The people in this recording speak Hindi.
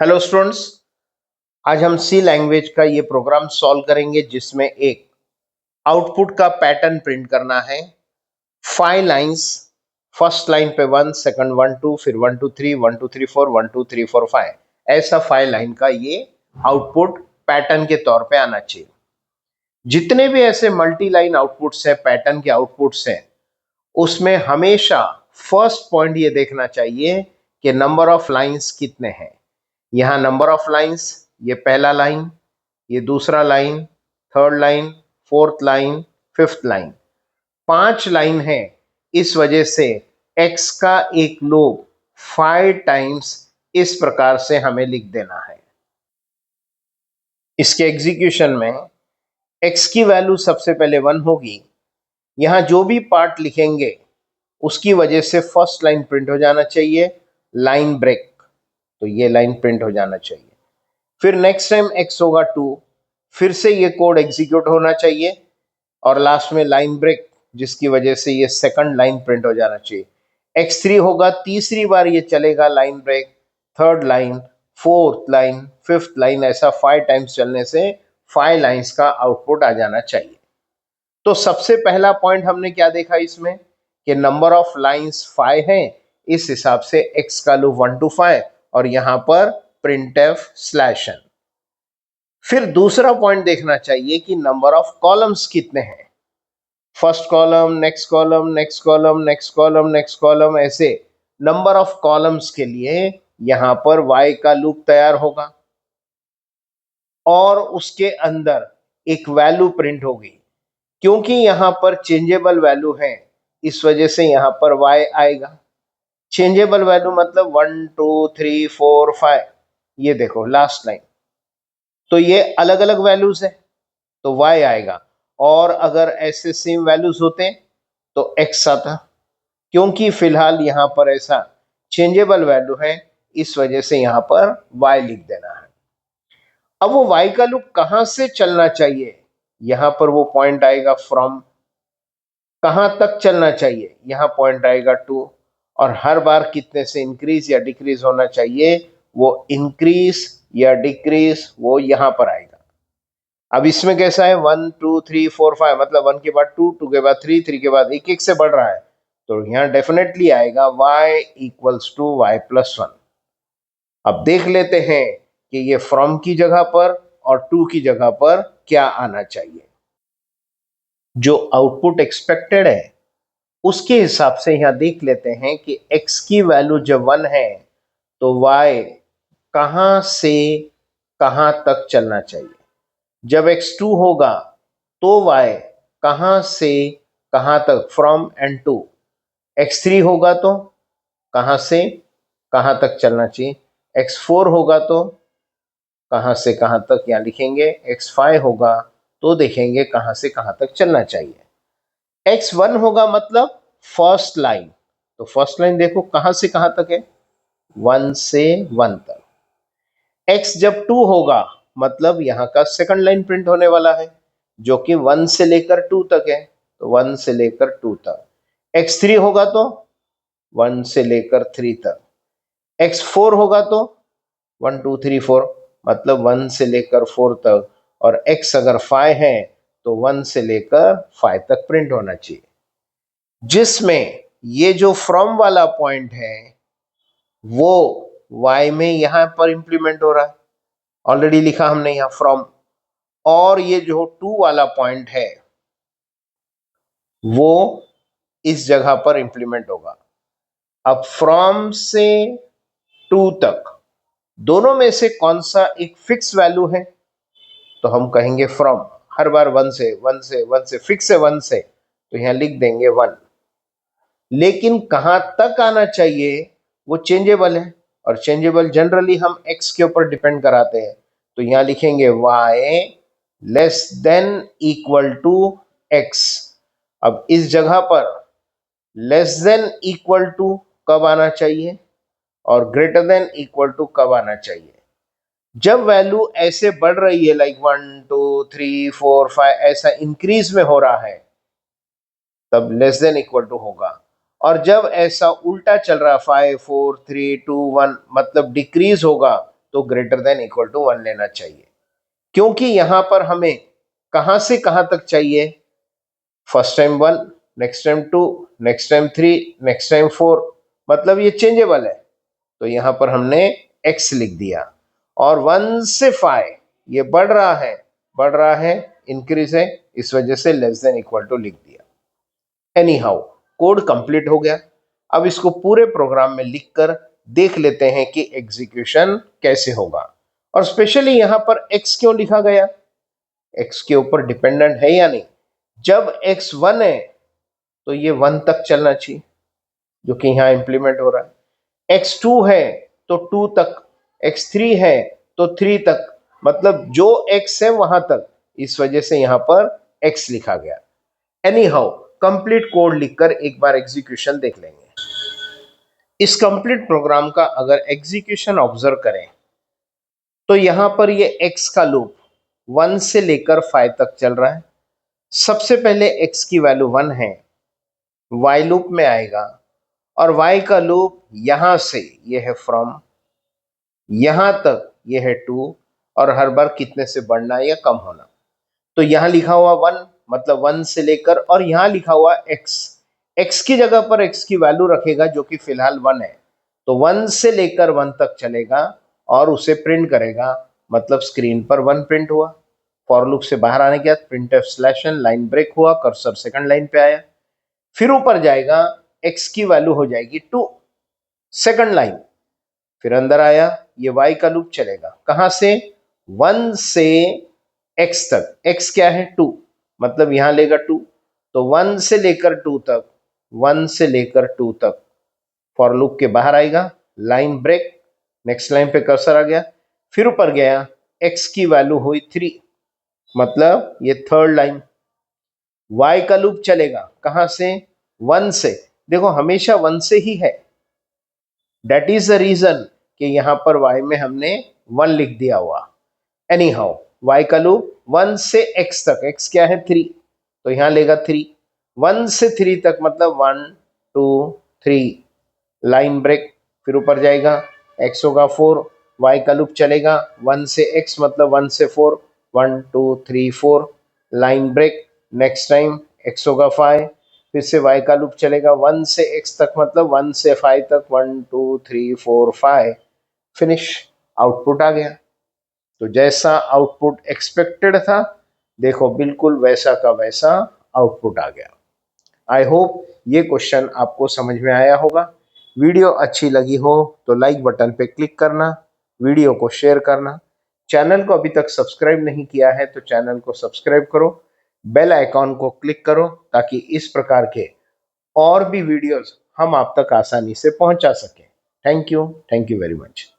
Hello students. आज हम सी लैंग्वेज का ये प्रोग्राम सॉल्व करेंगे जिसमें एक आउटपुट का पैटर्न प्रिंट करना है। 5 लाइंस, फर्स्ट लाइन पे 1, सेकंड 1 2, फिर 1 2 3, 1 2 3 4, 1 2 3 4 5, ऐसा 5 लाइन का ये आउटपुट पैटर्न के तौर पे आना चाहिए। जितने भी ऐसे मल्टी लाइन आउटपुट्स है, पैटर्न के आउटपुट्स हैं, उसमें हमेशा फर्स्ट पॉइंट ये देखना चाहिए कि नंबर ऑफ लाइंस कितने हैं। यहाँ नंबर ऑफ लाइंस, ये पहला लाइन, ये दूसरा line, third line, fourth line, fifth line, 5 line है। इस वजह से x का एक लोग 5 टाइम्स इस प्रकार से हमें लिख देना है। इसके एग्जीक्यूशन में x की वैल्यू सबसे पहले 1 होगी। यहां जो भी पार्ट लिखेंगे उसकी वजह से फर्स्ट लाइन प्रिंट हो जाना चाहिए, लाइन ब्रेक, तो ये लाइन प्रिंट हो जाना चाहिए। फिर नेक्स्ट टाइम x होगा 2, फिर से ये कोड एग्जीक्यूट होना चाहिए और लास्ट में लाइन ब्रेक, जिसकी वजह से ये सेकंड लाइन प्रिंट हो जाना चाहिए। x3 होगा, तीसरी बार ये चलेगा line break, third line, fourth line, fifth line, ऐसा 5 टाइम्स चलने से 5 लाइंस का आउटपुट आ जाना चाहिए। तो सबसे पहला पॉइंट हमने क्या देखा इसमें कि नंबर ऑफ लाइंस 5 है, इस हिसाब से x का लूप 1 to 5 और यहां पर printf/n। फिर दूसरा पॉइंट देखना चाहिए कि नंबर ऑफ कॉलम्स कितने हैं। First column, next column, next column, next column, next column, ऐसे नंबर ऑफ कॉलम्स के लिए यहां पर y का लूप तैयार होगा और उसके अंदर एक वैल्यू प्रिंट होगी। क्योंकि यहां पर चेंजेबल वैल्यू है, इस वजह से यहां पर y आएगा। चेंजेबल वैल्यू मतलब 1 2 3 4 5, ये देखो लास्ट लाइन, तो ये अलग अलग वैल्यूज है तो y आएगा। और अगर ऐसे सेम वैल्यूज होते तो x आता। क्योंकि फिलहाल यहां पर ऐसा चेंजेबल वैल्यू है, इस वजह से यहां पर y लिख देना है। अब वो y का लूप कहां से चलना चाहिए, यहां पर वो पॉइंट आएगा फ्रॉम। कहां तक चलना चाहिए, यहां पॉइंट आएगा 2। और हर बार कितने से इंक्रीज या डिक्रीज होना चाहिए, वो इंक्रीज या डिक्रीज वो यहां पर आएगा। अब इसमें कैसा है, 1 2 3 4 5, मतलब 1 के बाद 2, 2 के बाद 3, 3 के बाद एक एक से बढ़ रहा है, तो यहाँ डेफिनेटली आएगा y इक्वल्स टू y+1। अब देख लेते हैं कि ये फ्रॉम की जगह पर और टू की जगह पर क्या आना चाहिए। जो आउटपुट एक्सपेक्टेड है उसके हिसाब से यहां देख लेते हैं कि x की वैल्यू जब 1 है तो y कहां से कहां तक चलना चाहिए। जब x2 होगा तो y कहां से कहां तक, फ्रॉम एंड टू। x3 होगा तो कहां से कहां तक चलना चाहिए। x4 होगा तो कहां से कहां तक, यहां लिखेंगे। x5 होगा तो देखेंगे कहां से कहां तक चलना चाहिए। x1 होगा मतलब फर्स्ट लाइन, तो फर्स्ट लाइन देखो कहां से कहां तक है, 1 से 1 तक। x जब 2 होगा मतलब यहां का सेकंड लाइन प्रिंट होने वाला है, जो कि 1 से लेकर 2 तक है, तो 1 से लेकर 2 तक। x3 होगा तो 1 से लेकर 3 तक। x4 होगा तो 1 2 3 4, मतलब 1 से लेकर 4 तक। और x अगर 5 है तो 1 से लेकर 5 तक प्रिंट होना चाहिए। जिसमें ये जो फ्रॉम वाला पॉइंट है वो y में यहां पर इंप्लीमेंट हो रहा है, ऑलरेडी लिखा हमने यहां फ्रॉम। और ये जो 2 वाला पॉइंट है वो इस जगह पर इंप्लीमेंट होगा। अब फ्रॉम से 2 तक दोनों में से कौन सा एक फिक्स वैल्यू है, तो हम कहेंगे फ्रॉम। हर बार 1 से 1 से 1 से फिक्स है, 1 से, तो यहां लिख देंगे 1। लेकिन कहां तक आना चाहिए वो चेंजेबल है, और चेंजेबल जनरली हम x के ऊपर डिपेंड कराते हैं, तो यहां लिखेंगे y less than equal to x। अब इस जगह पर लेस देन इक्वल टू कब आना चाहिए और ग्रेटर देन इक्वल टू कब आना चाहिए। जब वैल्यू ऐसे बढ़ रही है, लाइक 1 2 3 4 5, ऐसा इंक्रीज में हो रहा है, तब लेस देन इक्वल टू होगा। और जब ऐसा उल्टा चल रहा है, 5 4 3 2 1, मतलब डिक्रीज होगा, तो ग्रेटर देन इक्वल टू 1 लेना चाहिए, क्योंकि यहां पर हमें कहां से कहां तक चाहिए, first time 1, next time 2, next time 3, next time 4, मतलब ये चेंजेबल है, तो यहां पर हमने x लिख दिया। और 1 से 5 ये बढ़ रहा है, इंक्रीज है, इस वजह से लेस देन इक्वल टू लिख दिया। एनी हाउ कोड कंप्लीट हो गया। अब इसको पूरे प्रोग्राम में लिखकर देख लेते हैं कि एग्जीक्यूशन कैसे होगा। और स्पेशली यहां पर x क्यों लिखा गया, x के ऊपर डिपेंडेंट है या नहीं। जब x 1 है तो ये 1 तक चलना चाहिए, जो कि यहां इंप्लीमेंट हो रहा है। x 2 है तो 2 तक, x 3 है तो 3 तक, मतलब जो x है वहां तक, इस वजह से यहां पर x लिखा गया। एनी हाउ कंप्लीट कोड लिखकर एक बार एग्जीक्यूशन देख लेंगे। इस कंप्लीट प्रोग्राम का अगर एग्जीक्यूशन ऑब्जर्व करें तो यहां पर ये x का लूप 1 से लेकर 5 तक चल रहा है। सबसे पहले x की वैल्यू 1 है, y लूप में आएगा, और y का लूप यहां से ये है फ्रॉम, यहां तक ये है 2, और हर बार कितने से बढ़ना या कम होना। तो यहां लिखा हुआ 1 मतलब 1 से लेकर, और यहां लिखा हुआ x की जगह पर x की वैल्यू रखेगा जो कि फिलहाल 1 है, तो 1 से लेकर 1 तक चलेगा और उसे प्रिंट करेगा, मतलब स्क्रीन पर 1 प्रिंट हुआ। फॉर लूप से बाहर आने के बाद printf slash n, line break हुआ, कर्सर सेकंड लाइन पे आया, फिर ऊपर जाएगा, x की वैल्यू हो जाएगी 2, सेकंड लाइन, फिर अंदर आया, ये y का लूप चलेगा कहां से, 1 से x तक। x क्या है 2, मतलब यहां लेगा 2, तो 1 से लेकर 2 तक, 1 से लेकर 2 तक फॉर लूप के बाहर आएगा, लाइन ब्रेक, नेक्स्ट लाइन पे कर्सर आ गया, फिर ऊपर गया, x की वैल्यू हुई 3, मतलब ये थर्ड लाइन। y का लूप चलेगा कहां से, 1 से, देखो हमेशा 1 से ही है, दैट इज द रीजन कि यहां पर y में हमने 1 लिख दिया हुआ। एनी हाउ y का लूप 1 से x तक, x क्या है 3, तो यहां लेगा 3, 1 से 3 तक मतलब 1 2 3, लाइन ब्रेक, फिर ऊपर जाएगा, x होगा 4, y का लूप चलेगा 1 से x मतलब 1 से 4, 1 2 3 4, line break, next time x होगा 5, फिर से y का लूप चलेगा 1 से x तक मतलब 1 से 5 तक, 1 2 3 4 5, फिनिश, आउटपुट आ गया। तो जैसा आउटपुट एक्सपेक्टेड था, देखो बिल्कुल वैसा का वैसा आउटपुट आ गया। आई होप ये क्वेश्चन आपको समझ में आया होगा। वीडियो अच्छी लगी हो तो लाइक बटन पे क्लिक करना, वीडियो को शेयर करना, चैनल को अभी तक सब्सक्राइब नहीं किया है तो चैनल को सब्सक्राइब करो, बेल आइकॉन को क्लिक करो ताकि इस प्रकार के और भी वीडियोस हम आप तक आसानी से पहुंचा सकें। Thank you very much.